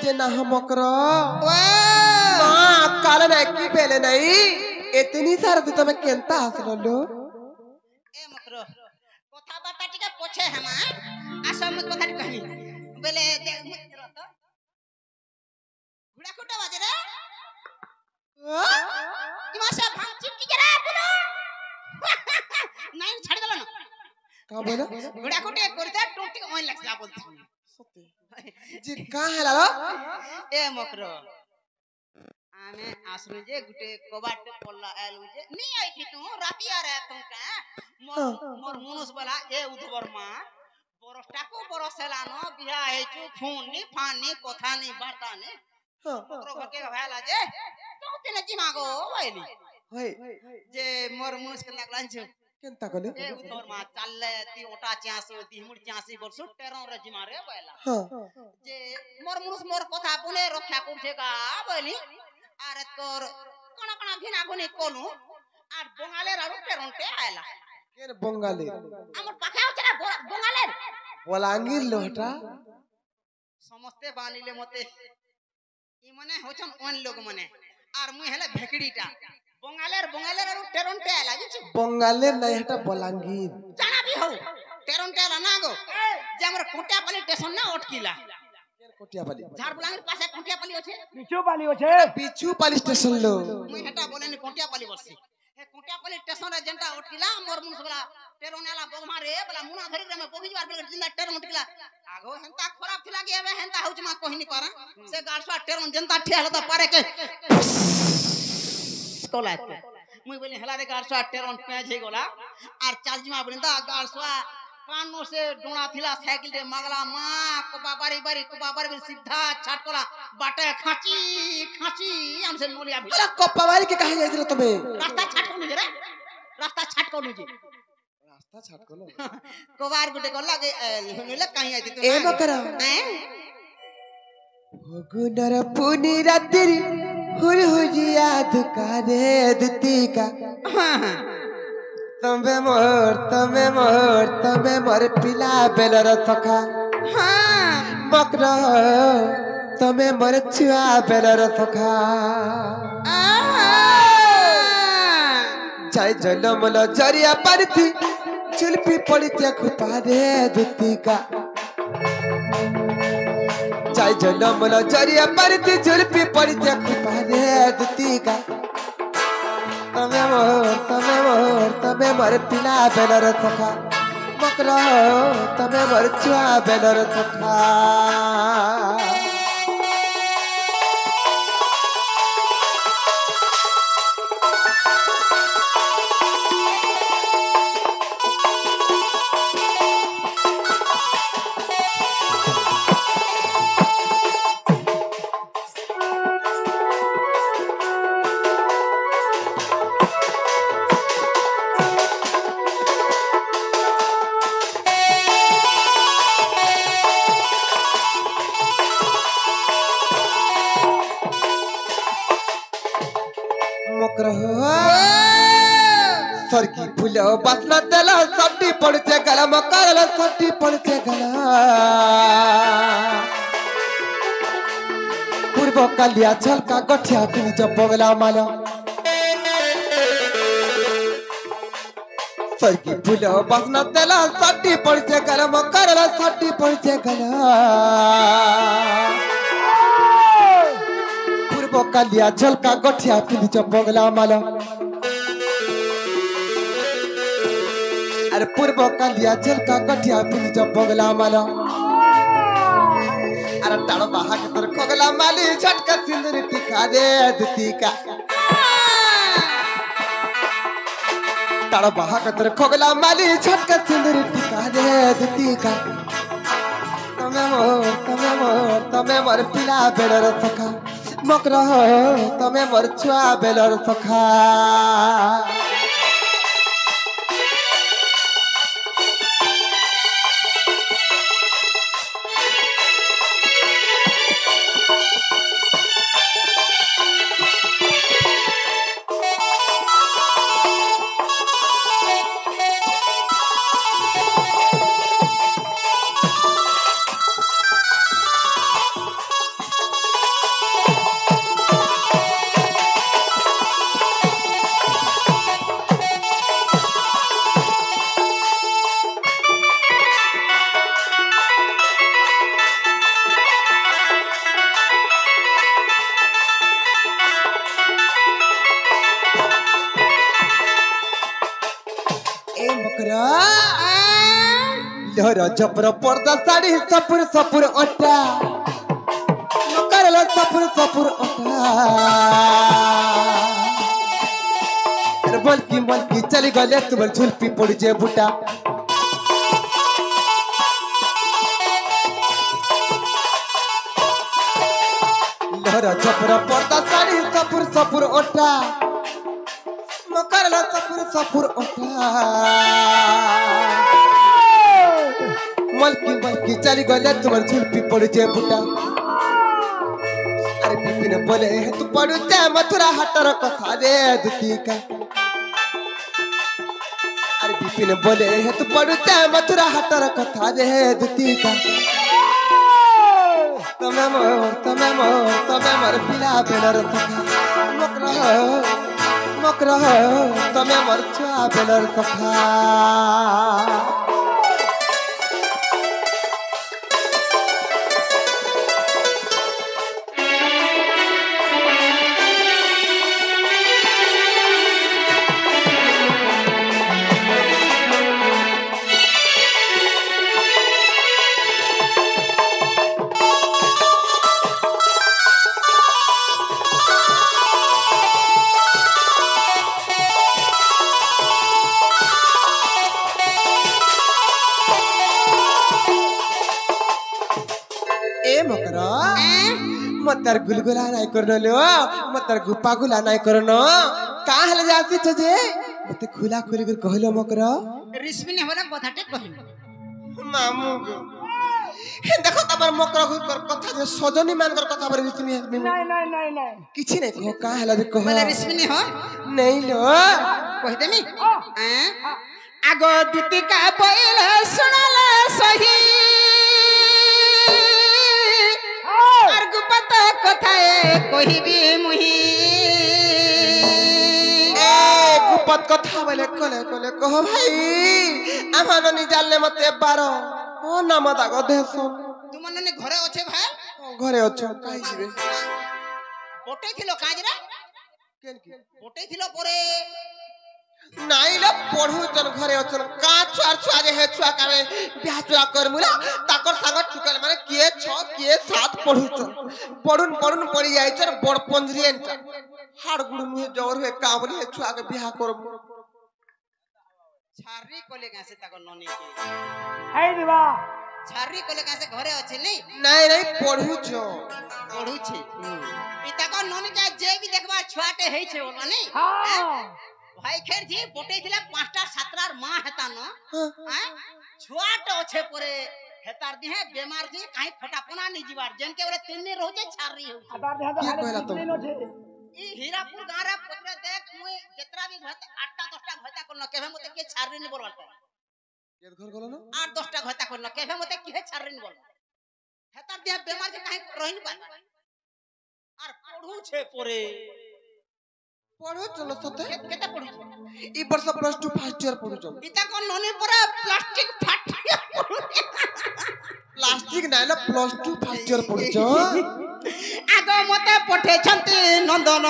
जे ना हमकरो मां काल ना की बेले नहीं इतनी सारा तो तुम्हें केंता हसलो लो ए मकरो कथा बाता टिका पोछे हमा आसम में कथा कहनी बेले मित्र तो घुड़ा कुटा बाजे रे इमाशा भांग चिपकी जरा बोलो नहीं छाड़ दलो ना का बोला घुड़ा कुटे करते टोटी ऑन लगसा बोलती सत्य जी का है लालो ए मकरो आमे आसनु जे गुटे कबाट पल्ला आलु जे नी आई थी तू राती आ रहा तुम का मोर मुनुस वाला ए उधवर मा बरसटाको बरसलानो बिहा हेचु फोन फानी कथा नी बार्ता नी मकरो घके भाला जे तो तेने जिमागो वाइली होय जे मोर मुनुस के लागलांछु केंता कोले ए उधवर मा चालले ती ओटा चासो ती मुड़ चासी बरसु टेरो रे जिमारे वाला हां जे मोर मुनुस मोर कथा पुने रक्षा करछेगा बली आरे तोर कोना कोना भिना गुनी कोनु आर बंगाले राडू टेरंटे आयला केन बंगाली हमर पाखा होचना बंगाले बलांगीर लोहटा समस्ते बानिले मते इ मने होचन ओन लोग मने आर मुई हेले भेकड़ीटा बंगाले राडू टेरंटे आयला जिछु बंगाले नहीं हटा बलांगीर जाना भी हो टेरंटे आयला ना गो जे हमर कोटियापल्ली स्टेशन ना अटकिला कोटियापल्ली झारबुलांगीर पासे कोटियापल्ली होचे पिछु पाली स्टेशन लो मुई हेटा बोलेनी कोटियापल्ली बससी हे कोटियापल्ली स्टेशन रे जेंटा उठकिला मोर मुनस वाला टेरोनेला बगमा रे बला मुना धरी रे में बगिजवार बेल जिंदा टेरोन उठकिला आगो हेंता खराब थिला कि एबे हेंता होच मा कहनी पारा से गाड़सवा टेरोन जेंता ठेहला त पारे के कोला मुई बोली हेला रे गाड़सवा टेरोन पेज हे गोला आर चार्जमा बलिंदा गाड़सवा कानो से डोना थिला साइकिल रे मगला मां को बाबारी सीधा छाटकोला बाटे खाची हमसे नोलिया भी अरे कप्पावारी के कहां जाई तुम्हें रास्ता छाटको नु रे रास्ता छाटको नु जी कोवार गुटे गल्ला के नोले कहीं आई तू ए मकरा भगुनर पुनी रात्रि हुर हुजिया दुकारे दुतिका तमे मोर पिला बेलर थका हां मकर तमे मोर छुआ बेलर थका जाय जलमल जरिया पारथी चुलपी पड़ी खुपा रे दुतिका जाय जलमल जरिया पारथी चुलपी पड़ी खुपा रे दुतिका तमे मोर पिला बेलर थका मकरा तमे मोर छुआ बेलर थका सरकी फूल बासना तेला सट्टी पड़ते गला मकर सट्टी पड़ते गला पूर्व कलिया झलका गठिया तुम जब बगला माला सरकी फूल बासना तेला सट्टी पड़ते गला मकर सट्टी पड़ते गला पूर्व कलिया झलका गठिया तुम जब बगला माला अरे पूर्व कालिया झलका गठिया पिन जब बगला माला अरे टाड़ो बाहा के तर खगला माली झटका सिंदूर टिका दे दुतिका टाड़ो बाहा के तर खगला माली झटका सिंदूर टिका दे दुतिका तमे मोर पिला बेलर सखा मकर तमे मोर छुआ बेलर सखा मकरा लोहर जपर पर्दा साड़ी सपुर सपुर ओटा मकरला सपुर सपुर ओटा अरे बल्कि चली गले तुम झुलपी पड़ जे बुटा लोहर जपर पर्दा साड़ी सपुर सपुर ओटा मकरला सपुर सपुर ओटा मलकी चली गले तुम्हार झुलपी पड़ जे बुटा अरे बिपिन बोले तू पड़ू जा मथुरा हटर कथा रे दुती का अरे बिपिन बोले तू पड़ू जा मथुरा हटर कथा रे दुती का तमे मोर पिला बेलर तथा मकरा तमे मोर छुआ बेलर तथा मतर गुलगुला नाही करनो लो मतर गुप्पा गुला नाही करनो का हल जाती छजे मते खुला खुली कर कहलो मकरा रिश्मी ने होला कथाटे कहिलो मामू हे देखो तबर मकरा कर कथा जे सजनी मान कर कथा पर रिश्मी नहीं किछि नहीं कहो का हल जे कहो बोले रिश्मी ने हो नहीं लो कहि देमी आगो दुतिका पहिले सुनाले सही पता कथाए कहिबी मुही ए गुपत कथा बोले कोले कहो भाई आमानो नि जालले मते 12 ओ नाम दागो देसो तुम ने घरे अछे भाई घरे अछो काई जिवे बोटे थिलो काज रे केन की बोटे थिलो परे नाई ल पढु जन घरे अछन का छुआ जे हे छुआ कामे बियाह छुआ कर मुला ताकर संग टुकल माने के 6 के 7 पढु छ पढुन पड़ी जाय छ बड़ पंजरी एंटा हाड़ गुड़ मुहे जवर हे काबली हे छुआ के बियाह कर छारी कोले गासे ताको ननी के आई दिवा छारी कोले गासे घरे अछि नहीं पढु छ ई ताको ननी के जे भी देखबा छुआटे हे छै बोलवा नहीं हां भाई खेर जी बोटे थिला 5टा 7टा मां हेता न हैं छुआट ओछे परे हेतार दिहे बेमार जी काई फटापना नि जीवार जन के बोले 3 दिन रहू जे छारी हो आधार देहा क्या कहला तुम ई हीरापुर गां रे पत्रे देख मुई जेतरा भी घत 8टा 10टा घता कोन केभे मते के छारी नि बोलता के घर गलो न 8 10टा घता कोन केभे मते के छारी नि बोल हेतार दिहे बेमार जी काई रहिन पा आर पढू छे परे पढो चलो सते केते पढू छे ई वर्ष प्लस 2 फर्स्ट ईयर पढु छ इता कोन ननी पूरा प्लास्टिक फाट प्लास्टिक नाइ ल प्लस 2 फर्स्ट ईयर पढु छ आगो मते पठे छंती नंदन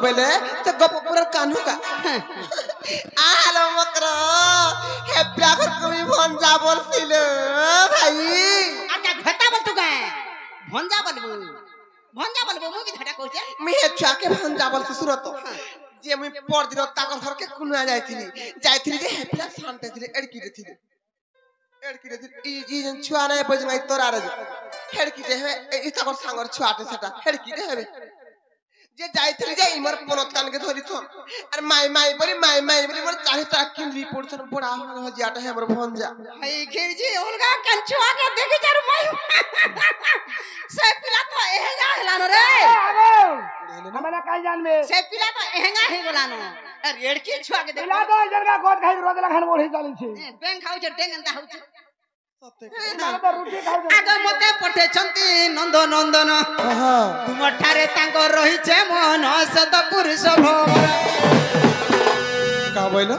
बेले ते गप पूरा कान्हू का आलो मकरा हे प्यागर कमी भंजा बोलसिलो भाई आका घटा बोल तू का भंजा बोलबो मु भी घटा कहू छे मी हे छाके भंजा बोल सुरत जे मी पर दिन ताकर घर के कुना जाइथिली जे हेपला शांत थिले एड़की रे थिले ई जन छुआ नै बज नै तोरा रे हेड़की जे हे ई ताकर सांगर छुआटे सेटा हेड़की रे हेबे जे जाइथिली जे इमर पनत कान के धरि छ अरे माई बोली मोर चाहे ता किन रिपोर्ट छन बड़ा हो जियाटा है मोर भंजा हई खिरजी उनका कंचुआ के देखि जर माई से पिला तो एहेगा हेलानो रे हमरा काई जानबे से पिला तो एहेगा हे बोलानो अरे एड़की छुआ के पिला तो इधर का गोद खाई रोज लखन बोली चली छी बैंक खाउ छ डेंग अंदा होउ छ आगे मते पठे छंती नंदन तुम ठारे तांको रही छे मन सत पुरुष भवर का बोइलो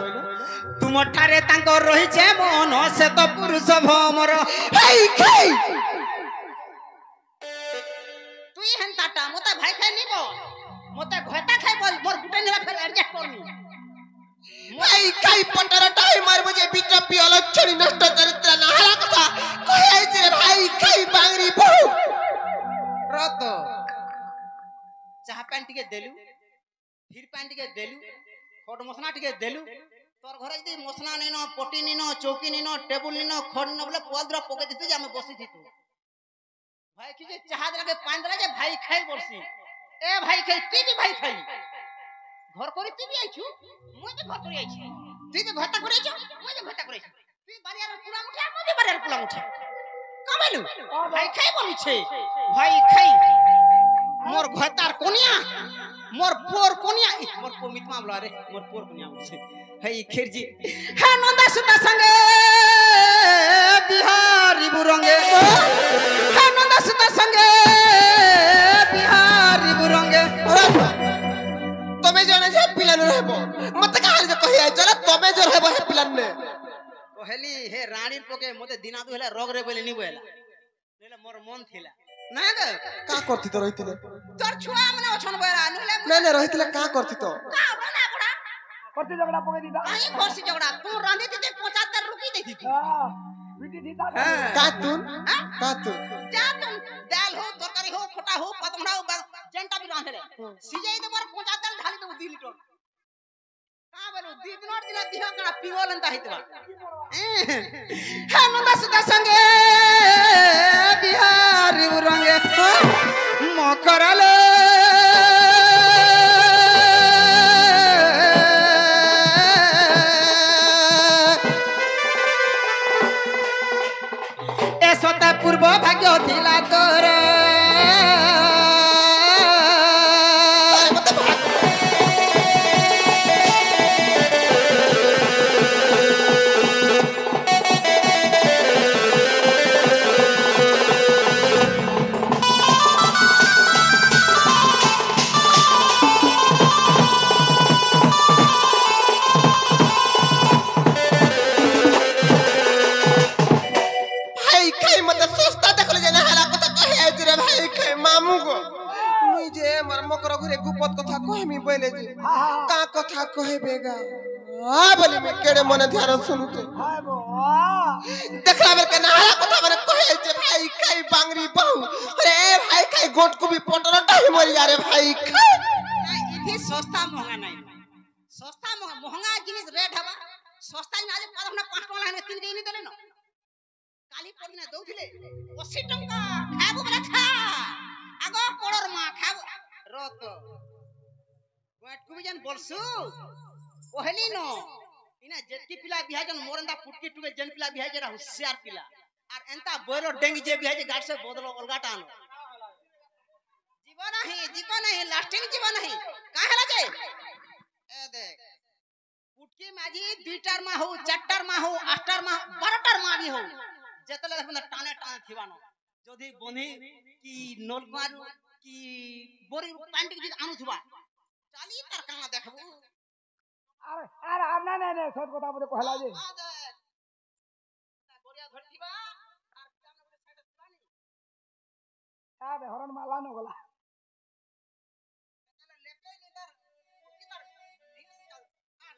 तुम ठारे तांको रही छे मन सत पुरुष भवर हेई खई तू ई हंताटा मते भाई खाई नी बोल मते घटा खाई बोल मोर गुटे नेला फेर एडजस्ट करनी भाई खाई पटर टाइम मार मुझे बीटा पियाला छड़ी नष्ट चरित्र ना हला कथा कहै जे भाई खाई बांगरी बहु रत चाह पैंट के देलु फिर पैंट के देलु खट मसना टिके देलु तोर घरे जदी मसना नै न पटी नै न चौकी नै न टेबुल नै न खड न बोले पदरा पके दिते जे हम बसी थितु भाई कि जे चाह दला के पान दला जे भाई खाई बरसी ए भाई खाई ती भी भाई खाई घर करे ती भी आइछु মই जे घर करे आइछि ती जे घरटा करे आइछु মই जे घरटा करे आइछु ती बारियार पुला उठा মই जे बारियार पुला उठा कामेलु भाई खाई बोली छे भाई खाई मोर घरतार कोनिया मोर पोर कोनिया मोर पोमित मामला रे मोर पोर कोनिया उछे हई खिरजी हे नंदा सुता संगे बिहारी बुरंगे हे नंदा सुता संगे बिहारी बुरंगे तमे जाने जे पिलन रहबो मत काल जे कहि चला तमे जो रहबो हे पिलन ने कहली हे रानी पोके मते दिना दु हेला रोग रे बोले नि बोला नेले मोर मन थिला ना ग का करथि तो रहितिले तोर छुआ मने ओछन बोला नले नहीं रहितिले का करथि तो का बना बड़ा करते झगड़ा पके दीदा आई खोसी झगड़ा तू रांधी ते 75 रुकी देती थी हां बिटी दीदा का तू जा तुम दाल हो तरकारी हो खटा हो पतंगड़ा हो जेंटा भी रांधले सिजाई दे पर 75 ढाली दे 2 लीटर का बोलू 2 दिन दिह कणा पिंगोलन ता हितवा हे नंदा सुदा संगे बिहारी बुरंगे मकरले ए सता पूर्व भाग्य थिला तोर गुपत कथा कहमी बोले जे का कथा कहबेगा आ बोली में केड़े मन ध्यान सुनते हाय बो देखला बेर के नाला कथा माने कहे जे भाई खाई बांगरी बहु अरे भाई खाई गोट को भी पटर टाइम मर जा रे भाई खाई ना इथि सस्ता महंगा नहीं सस्ता महंगा जिनिस रेट हवा सस्ता ना जे 5 टका लाने 3 के नहीं देले न काली पदिना दउथिले 80 टका खाबो बला खा आगो कोड़र मा खाबो रत गोट को जन बोलसु ओहली न इना जेटकी पिला बिहा जन मोरंदा फुटकी टुके जन पिला बिहा जेरा होशियार पिला और एंता बोरो डेंगी जे बिहा जे गाट से बदलो अलगाटा न जीवन है लास्टिंग जीवन है का हला जे ए देख फुटकी माजी 2 टार मा हो 4 टार मा हो 8 टार मा 12 टार मा भी हो जेतले देखन टाने टाने थिवानो जदी बनी की नलमारू की बोरी पैंट की आनु थुबा चाली तार काना देखबू अरे अब ना सब কথা বলে कहला जे बोरिया धरथिबा আর কানা বলে সাইড দিবানি আরে হরন মালা ন গলা लेके निदर किधर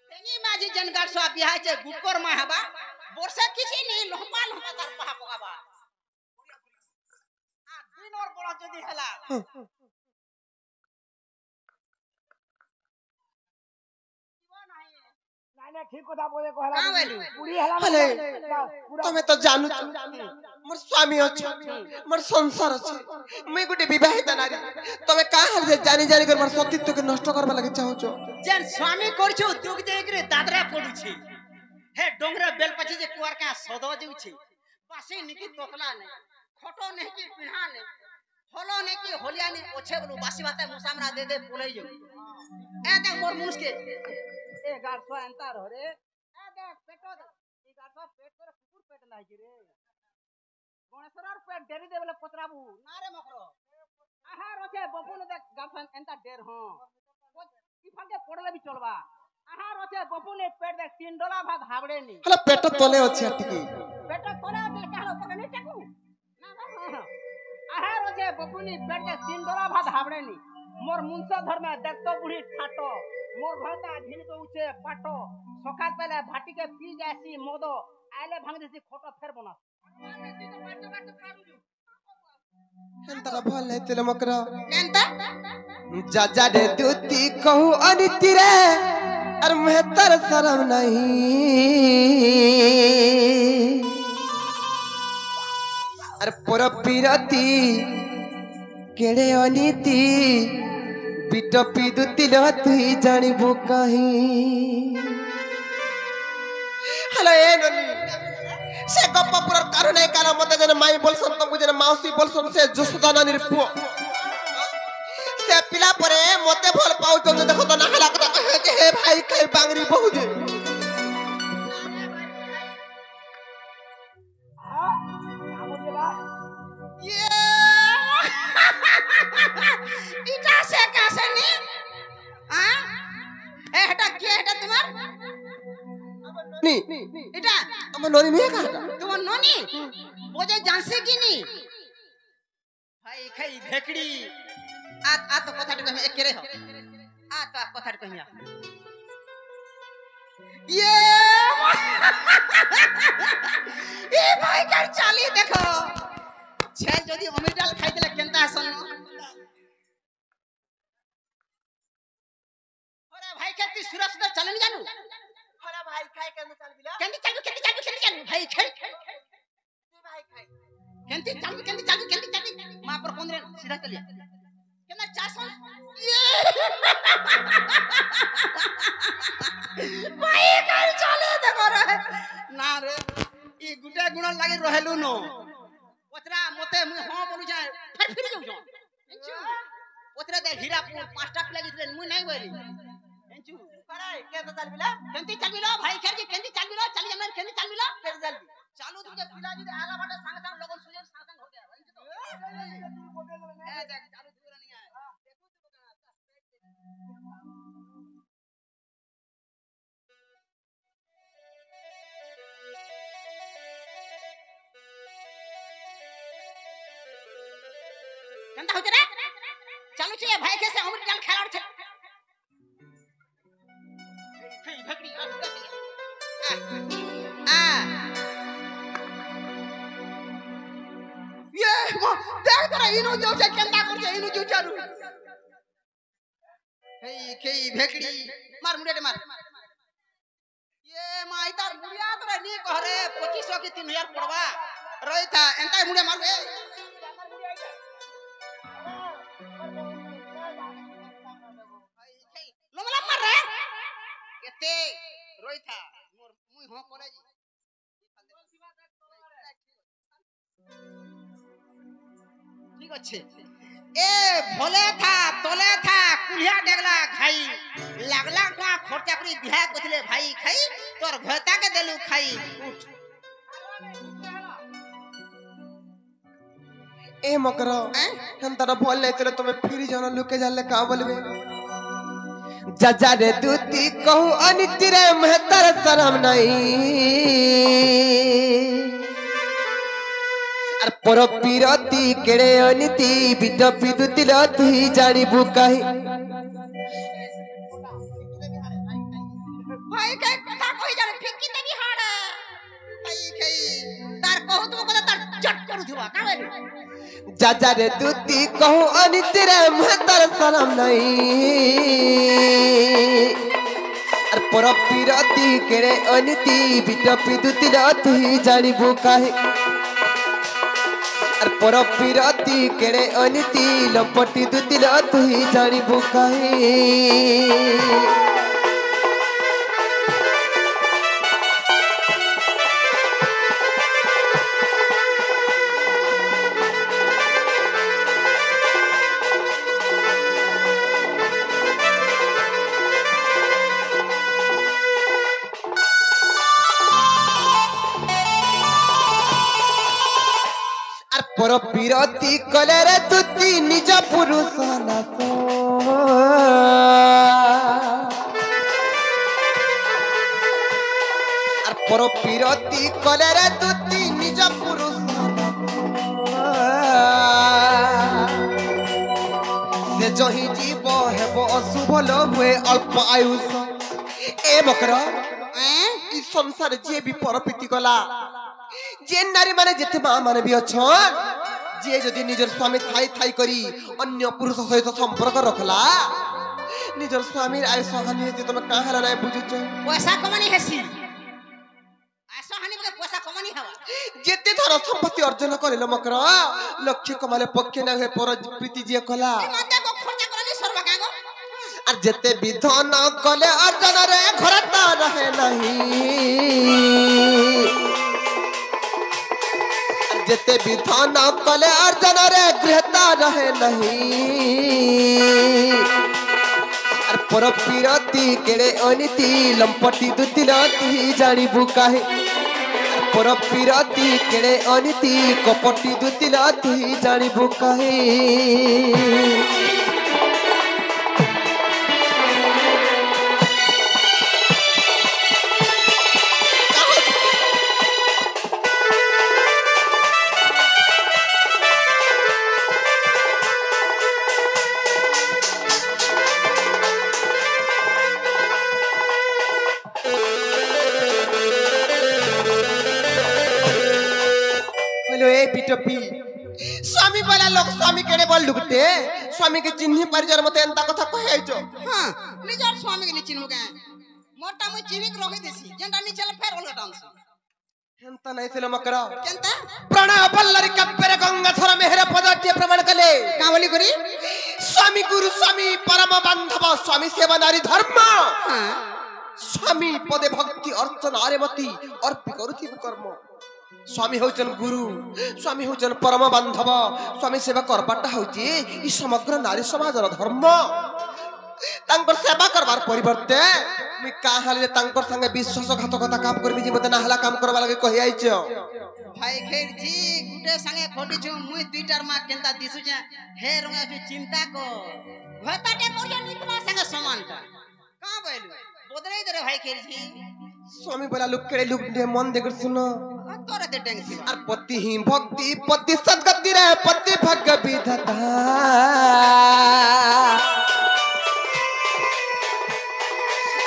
तेनी माजी जनगाड़ सो बिहा छे गुटकर मा हबा वर्षा किछि नि लंबा लंबा तार पहा पगाबा आ दिन और बड़ा जदी हला नाने ठीक কথা বলে कहला का बोलू पूरी हला हले पूरा तमे तो जानू मोर स्वामी अछि मोर संसार अछि मैं गुटे विवाहित नारी तमे का हल जे जानी जानी कर मोर सतीत्व के नष्ट करबा लागि चाहू छो जन स्वामी करछु दुख जे एकरे दादरा पडु छी हे डोंगरा बेल पछी जे कुआर का सदो जेउ छी पासे निकी तोतला ने खटो ने की पिहा ने होलो ने की होलिया ने ओछे बोलू बासी बाते मुसामरा दे दे बोलै जो ए देख मोर मुनुस के ए गाड़सो अंतर हो रे ए देख पेटो ई गाड़सो पेट पर कुकुर पेट लागी रे गणेशर पेट डेरी दे बोले पतराबू ना रे मकरो आहा रोचे बबू ने देख गाड़सो अंता डेर हो ई फंके पड़ले भी चलबा आहा रोचे बबू ने पेट देख 3 डोला भात हाबड़े नी हला पेट तले अछि अटकी पेट तले दे कहलो पके नहीं टेकू ना आहा रोचे बबू ने पेट देख 3 डोला भात हाबड़े नी मोर मुंसा धर में देख तो बुढ़ी ठाटो मोर घरता झिल दउचे पाटो सकाल पहले भाटी के पी जासी मदो आले भांग देसी खोटा फेर बना हेंतरा भल नै तेले मकरा केनता जा रे दूती कहू अनिति रे अर मेहतर शरम नहीं अर पर पीरती केड़े अनिति पिट पिदुती ल तुई जानिबो कहीं हेलो ए ननी से गप्प पुरर कारण नहीं कारण मते जने माई बोलसन तुमको जने माउसी बोलसन से जसोदा नानी रे पुओ से पिला परे मते भल पाउ तो देखो तो ना हला कथा हे भाई कई बांगरी बहु दे ये इटा से कैसे नी हां ए हटा के हटा तुम्हार नी इटा हम नोनी नहीं का तुम नोनी बोझे जानसे की नी भाई खई भेकड़ी आ तो कथाट कहि एकेरे हो आ तो कथाट कहिया ये ए भाई कर चाली देखो छे जदी अमिटाल खाइ देले केनता हसन अरे भाई केती सुरस सुरस चलन जानू अरे भाई खाई केन चल बिला केंती चालू भाई खेल भाई खाई केंती चालू मां पर कोन रे सीधा चलिए केना चासन भाई कर चले देखो रे ना रे ई गुटे गुण लागि रहलु नो ओतरा मते मु हां बोलु जाय फिर जाऊ जो ओतरा दे हीरा पांचटा प्लेगी रे मु नहीं बोली एंचू पराई के तो चल बिला केंती चल बिलो भाई खेर के केंती चल बिलो चल जमन केंती चल बिलो फिर जल्दी चालू तुझे पिला जी आला बाटे संग संग लोगन सुजन संग संग हो गया भाई तो ए देख चालू दूर नहीं है देखो तू केंता होते रे चालू छे भाई के से हमर जान खेलाड़ छे फेई भकड़ी आ ये देख तरा इनो जो से केंता कर जे इनो जो चारू हे भेकड़ी मार मुंडे मार ये माई तार मुड़िया तोरा नी कहरे 2500 की 3000 पड़वा रही था एंता मुंडे मार ए लोमला मार रे केते रही था मोर मुई हो कॉलेज ठीक अच्छे ए भोले था तोले था कुलिया डेगला खाई लागला का खर्चा करी बिहा कथले भाई खाई तोर भयता के देलु खाई उठ ए मकरा हम तारा बोल ले तेरे तुम्हें फिर जाना लुके जाले का बोलबे जा रे दूती कहू अनिति रे मेहतर शरम नहीं अर पर पीरती केड़े अनिति बिट पिदुती ल तुई जानिबु कहीं भाई के कथा कोई जाने फिक्की देबी हाड़ भाई के तार कहू तो को तार चट करू थुवा का बे जा रे दूती कहू अनिति रे मेहतर शरम नहीं अर पर पीरती केड़े अनिति बिट पिदुती ल तुई जानिबु कहीं अर पर पीरती केड़े अनिति लपटी दुती ल तुई जानिबु कहीं पर पीरती कले रे तुती निज पुरुष नाथ और पर पीरती कले रे तुती निज पुरुष से जही जीव है ହେବ ଅଶୁଭ ଲ ହୁଏ ଅଳ୍ପ ଆୟୁଷ ଏ ମକର ଇ ସଂସାର ଯିଏ ବି ପରପିତି ଗଲା ଯେ ନାରୀ ମାନେ ଯେତେ ମା ମାନେ ବି ଅଛନ୍ ଯିଏ ଯଦି ନିଜର ସ୍ୱାମୀ ଥାଇ ଥାଇ କରି ଅନ୍ୟ ପୁରୁଷ ସହିତ ସମ୍ପର୍କ ରଖଲା ନିଜର ସ୍ୱାମୀର ଆୟୁଷ ହାନି ହେତେ ତମେ କାଁ ହେଲା ନାଇଁ ବୁଝୁଛ पैसा कमानी हेसी आयसा हानि के पैसा कमानी हवा ଯେତେ ଧନ ସମ୍ପତ୍ତି ଅର୍ଜନ କରିଲ ମକର ଲକ୍ଷ୍ୟ କମାଲେ ପକ୍ଷେ ନା ହୁଏ ପର ପ୍ରୀତି ଯିଏ କଲା माते को खर्चा करनी सरबा कागो আর যেতে বিধন কলে অর্জনরে ঘরতা রহে নাহি আর যেতে বিধন কলে অর্জনরে গৃহতা রহে নাহি আর পর পিরতি কেড়ে অনিতি লম্পটি দুতিলতি জানিবু কাহে পর পিরতি কেড়ে অনিতি কপটি দুতিলতি জানিবু কাহে स्वामी बोला लोग स्वामी केड़े बोल लुगटे स्वामी के चिन्ह परिजर मते एंता कथा कहैचो हां निजर स्वामी के चिन्ह के मोटा मु चिन्ह के रखि देसी जेंटा नी चल फेर ओला डांस एंता नै थिलो मकरा केंता प्रणय पल्लरी कप्पेर गंगा थर मेहर पदट्य प्रमाण कले का बोली करी स्वामी गुरु स्वामी परम बांधव स्वामी सेवा नारी धर्म हां स्वामी पदे भक्ति अर्चना आरेमती अर्पि करुथि कर्म स्वामी होचन गुरु स्वामी होचन परम बांधव स्वामी सेवा करबाटा होची ई समग्र नारी समाजर धर्म तांकर सेवा करबार परिवर्ते मी काहाले तांकर संगे विश्वासघातकता काम करबी जे मते नाहला काम करबा लागे कहि आइछो भाई खेर जी गुटे संगे खोटी छु मुई दुईटार मा केंता दिसु जे हे रंगा छु चिंता को घताटे करिया नितमा संगे समानता का बोलू बदलै दे रे भाई खेर जी स्वामी बोला लोग केड़े लोग दे मन देकर सुनो तोरे ते टेंग थी और पति ही भक्ति पति सद्गति रे पति भग विधाता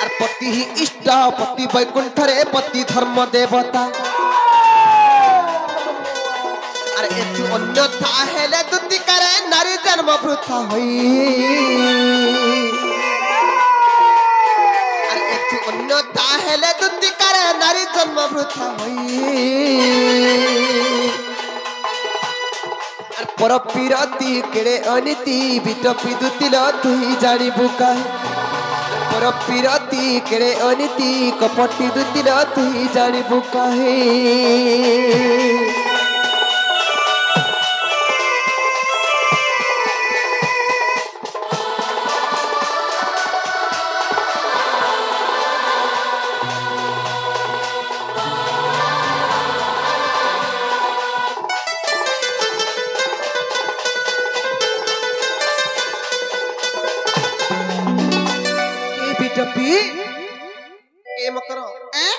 और पति ही इष्ट पति वैकुंठ रे पति धर्म देवता और एतु अन्यथा हेले दुति करे नारी जन्म वृथा होई अन्यथा हेले दुति करे नारी जन्म वृथा होई और पर पिरती केड़े अनिति बिटपि दुतिल तुही जानिबु काहे पर पिरती केड़े अनिति कपटी दुतिल तुही जानिबु काहे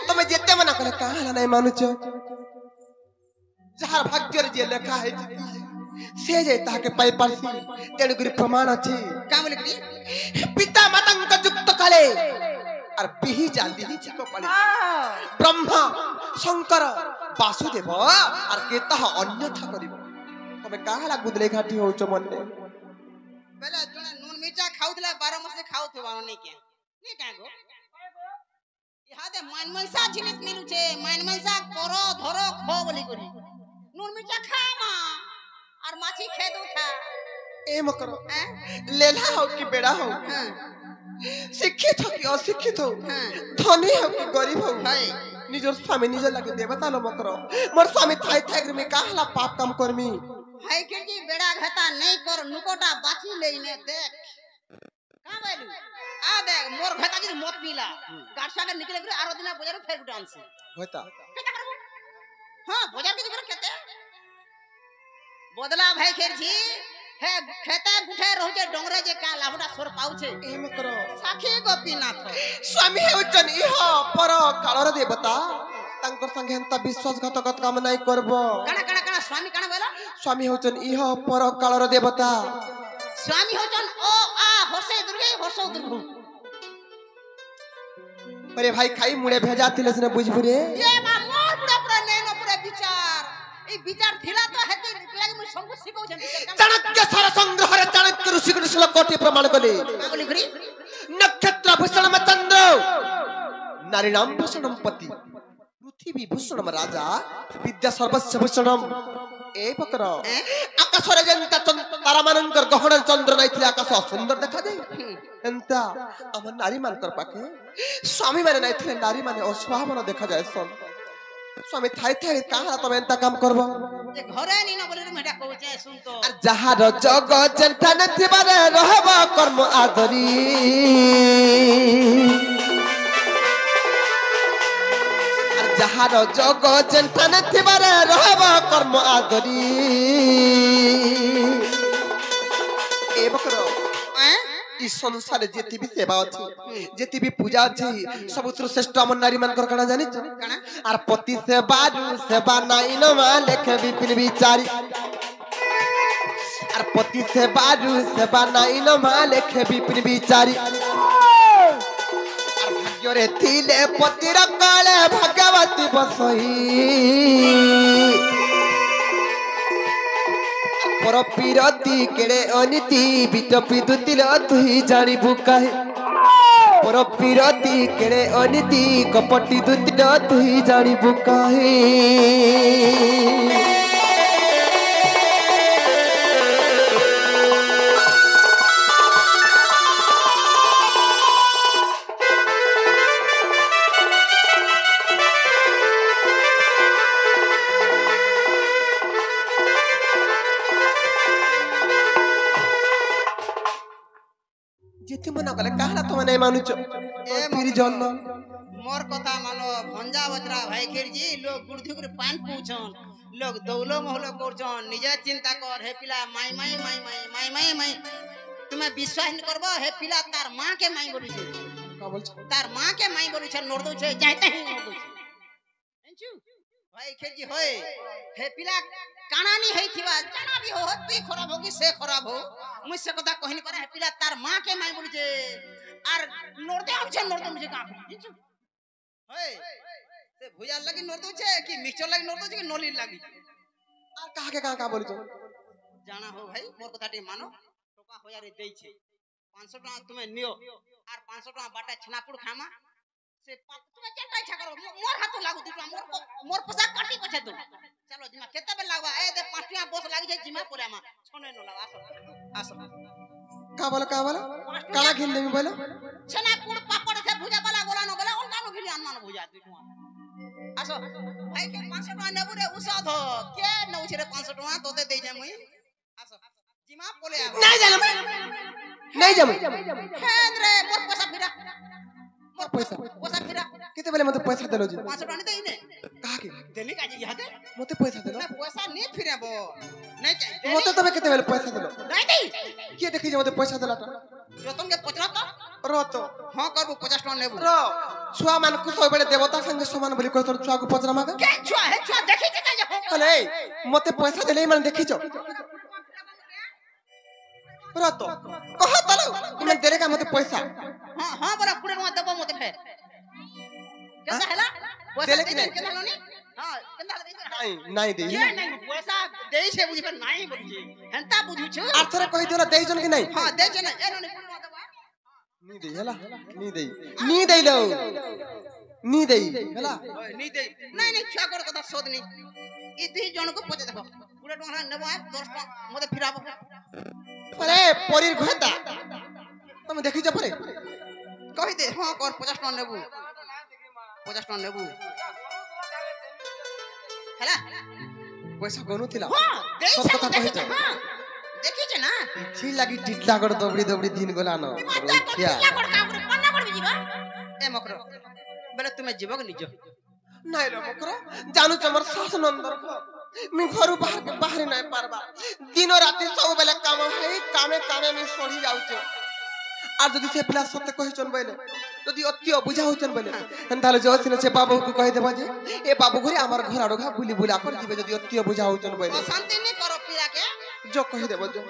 तुम्हें जेते मना कले कहा नहीं मानुच जहार भाग्य जे लेखा है से जे ताके पाई पासी तेनु गुरी प्रमाण अछि का बोले करी पिता मातंक युक्त कले और बिही जाली चिको पड़े ब्रह्मा शंकर वासुदेव और केता अन्यथा करिवो तबे काहला गुदले घाटी होच मन्ने पहले जने नून मिर्चा खाउतला 12 मास से खाउत बानो नहीं के नहीं का गो इहादे मानमनसा जिनिस मिलु छे मानमनसा करो धरो खो बोली करी नून मिर्चा खा मा और माछी खेद उठा ए मकरो लेला हो कि बेड़ा हो हां शिक्षित हो कि अशिक्षित हो हां धनी हो कि गरीब हो हाय निजर स्वामी निज लगे देवता लो मकरो मोर स्वामी थाई थाई में काहला पाप काम करमी हाय के जी बेड़ा घाटा नहीं कर नुकोटा बाची लेने देख का बोलू आ देख मोर घाटा जी मत मिला गाछा के निकले करे आरो दिना बाजार फेर डांस होता केता करबो हां बाजार के करे केते बदला भाई खेर जी हे खेता गुठे रहजे डोंगरे जे का लाभटा सोर पाउछे ए मकरो साखी गोपीनाथ स्वामी हेउचन इह पर कालर देवता तांकर संगे हंता विश्वासघातक काम नहीं करबो कणा स्वामी कणा बोला स्वामी हेउचन इह पर कालर देवता स्वामी होचन ओ आ हर्षे दुर्गे हर्षो दुर्गु अरे भाई खाई मुड़े भेजा थिले सने बुझबुरे ये मा मोर पुरा पुरा नैनो पुरा विचार ए विचार थिला तो हेते लागे मु सबको सिखौ छन चाणक्य सारा संग्रह रे चाणक्य ऋषि गण श्लोक कोटि प्रमाण कले बोली घरी नक्षत्र भूषणम चंद्र नारी नाम भूषणम पति पृथ्वी भूषणम राजा विद्या सर्वस्व भूषणम ए पकर आकाश रे जंता तारा मानकर गहन चंद्र नैथिले आकाश सुंदर देखा जाय एंता हम नारी मानकर पाके स्वामी माने नैथिले नारी माने अस्वाभावन देखा जाय सन स्वामी थाई थाई काहा तमे एंता काम करबो जे घरे नी न बोले मेटा कहूचे सुन तो আর যাহার জগ জেঠান থিবারে রহব কর্ম আদরি আর যাহার জগ জেঠান থিবারে রহব কর্ম আদরি এ বকর ই সংসারে যেতি বি সেবা আছে যেতি বি পূজা আছে সবুত্র শ্রেষ্ঠ আমন নারী মানকর কানা জানিছ কানা আর পতি সেবা নাই ন মা লেখে বিপিন বিচারি আর পতি সেবা নাই ন মা লেখে বিপিন বিচারি আর ভাগ্যরে থিলে পতির কালে ভগবতী বসই পর পিরতি কেড়ে অনীতি বিটপি দুতিল তুই জানিবু কাহে পর পিরতি কেড়ে অনীতি কপটি দুতিল তুই জানিবু কাহে যেতে মনে কলে কাহলা তুমি নাই মানুছ এ ফিরি জন্য मोर कथा मानो भंजा बजरा भाई खेर जी लोग गुड़धु गुड़ पान पूछन लोग दौलो मोहलो करछन निजे चिंता कर हे पिला माई माई माई माई माई माई माई तुम्हें विश्वास न करबो हे पिला तार मां के माई बोलु छे का बोलछ तार मां के माई बोलु छे नोर दउ छे जाते ही नोर दउ छे एंचु भाई खेर जी होय हे पिला कानानी है थिवा जाना भी हो तू खराब होगी से खराब हो मुझसे कथा कहनी करे हे पिला तार मां के माई बोलु छे आर नोर दउ छे का एंचु होय से भुजा लगी नोर दउ छे कि मिक्सचर लगी नोर दउ छे कि नली लगी আর কাহাকে কাহা बोलछ जाना हो भाई मोर कथा टे मानो टोका होया रे देई छे 500 टका तुम्हें नियो आर 500 टका बाटा छनापुर खामा से तुम्हें चेटा इच्छा करो मोर हाथ लागू दिपा मोर पैसा काटी पछे दो चलो जिमा केते बे लागवा ए दे 5 टका बस लागी जाय जिमा पोले मा छने न लाग आसो का बोला काना घिन देमी बोला छनापुर पापड़ से भुजा वाला गोला न गोला उनका न घिली अन्ना न भुजा दु आसो भाई के 500 टका नेबु रे उसाद हो के नउ छे रे 500 टका तोते देई जाय मुई आसो जिमा पोले आ नहीं जाम हेंद्रे मोर पैसा फिरा मोर पैसा फिरा केते बेले मते पैसा देलो जी 500 टका नहीं देइने काहाके देली काजी यादे मते पैसा देलो ना पैसा नहीं फिरेबो नहीं चाहिए मते तबे केते बेले पैसा देलो नहीं दे के देखि जे मते पैसा देला त रतन के पचरा तो रो तो हां करबो 50 टका नेबो रो छुआ मान को सब बेले देवता संगे समान बोली कहत छुआ को पचरा मागा के छुआ है छुआ देखि जे काजे हो अले मते पैसा देले मन देखि छ रो तो कह तलो इने देले का मते पैसा हां हां बरा पुरे में देबो मते फेर कैसा हैला पैसा देले कि दे नहीं? के नहीं हां केंदा दे नहीं दे के नहीं पैसा देई से बुझी पर नहीं बुझी हंता बुझू छ आर्थरे कहि दिला देई जन कि नहीं हां दे जे नहीं एनो नहीं पुरे में देबो नी दे हला नी दे लो नी दे हला नहीं दे नहीं नहीं छुआ कर कथा सोध नहीं ई दुई जन को पचे देखो पूरा टोंगा नेबो 10 टका मते फिराबो अरे परीर घोता तुम देखि छ परे कहि दे हां कर 50 टका नेबो 50 टका नेबो हैला पैसा कोनु थिला हां देई सब से कथा देखि कहि छ हां देखि छ ना छी लागी टिटला गड दबड़ी दिन गोला न रोखिया ए मकरो बेले तुम्हें जीवक निजो নাই রে মকর জানু তোমার শাসন অন্দর मी घरु बाहर नहीं पारबा दिन राति सब बेले काम है कामे मी सड़ी जाउचे আর যদি সে প্লাস সত্য কহিছন বইলে যদি অতি বুঝা হইছন বইলে তাহলে জসিনে সে বাবু को কই দেবা যে এ বাবু ঘরে আমার ঘর আড়গা বুলি বুলা করে দিবে যদি অতি বুঝা হইছন বইলে শান্তি নি করো পিরা के जो कहि देबो जो